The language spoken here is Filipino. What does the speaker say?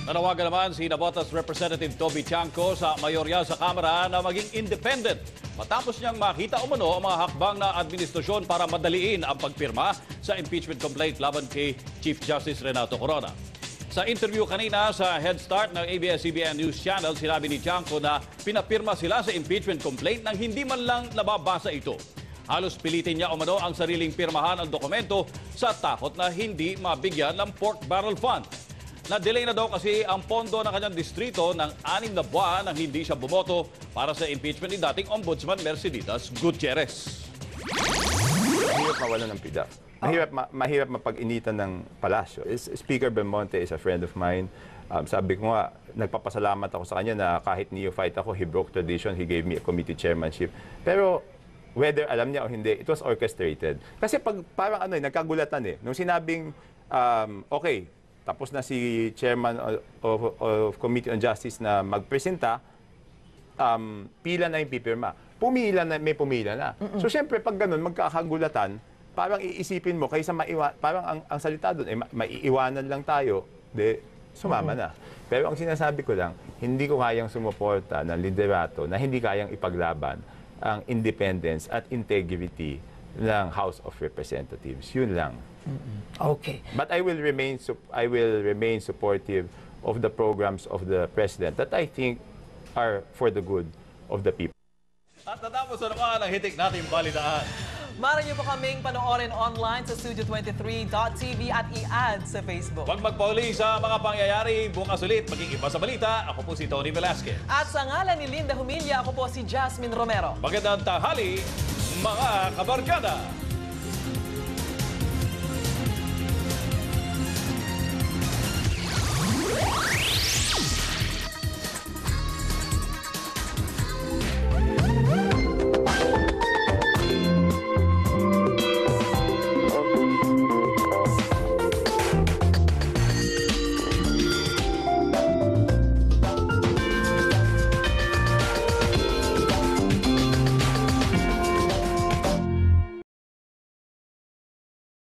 Nanawagan naman si Navotas Representative Toby Tiangco sa mayorya sa Kamara na maging independent matapos niyang makita umano ang mga hakbang na administrasyon para madaliin ang pagpirma sa impeachment complaint laban kay Chief Justice Renato Corona. Sa interview kanina sa Head Start ng ABS-CBN News Channel, sinabi ni Tiangco na pinapirma sila sa impeachment complaint nang hindi man lang nababasa ito. Halos pilitin niya umano ang sariling pirmahan ang dokumento sa takot na hindi mabigyan ng pork barrel fund. Na-delay na daw kasi ang pondo ng kanyang distrito ng 6 na buwan nang hindi siya bumoto para sa impeachment ni dating Ombudsman Merceditas Gutierrez. Mahirap mawalan ng PIDAF. Mahirap mapag-initan ng palasyo. Speaker Belmonte is a friend of mine. Sabi ko nga, nagpapasalamat ako sa kanya na kahit neophyte ako, he broke tradition, he gave me a committee chairmanship. Pero whether alam niya o hindi, it was orchestrated. Kasi parang nagkagulatan Nung sinabing, okay, tapos na si Chairman of Committee on Justice na magpresenta, pila na yung pipirma. May pumila na. So, siyempre, pag ganun, magkakagulatan, parang iisipin mo, kaysa parang ang salita doon, maiiwanan lang tayo, sumama na. Pero ang sinasabi ko lang, hindi ko kayang sumuporta ng liderato na hindi kayang ipaglaban ang independence at integrity ng House of Representatives. Yun lang. Okay. But I will remain supportive of the programs of the President that I think are for the good of the people. At natapos na naman ang hitik nating balitaan. Maaari niyo po kaming panoorin online sa studio23.tv at i-add sa Facebook. Huwag magpauli sa mga pangyayari, bukas ulit maging iba sa balita. Ako po si Tony Velasquez. At sa ngalan ni Linda Humilla, ako po si Jasmine Romero. Magandang tanghali, mga kabarkada!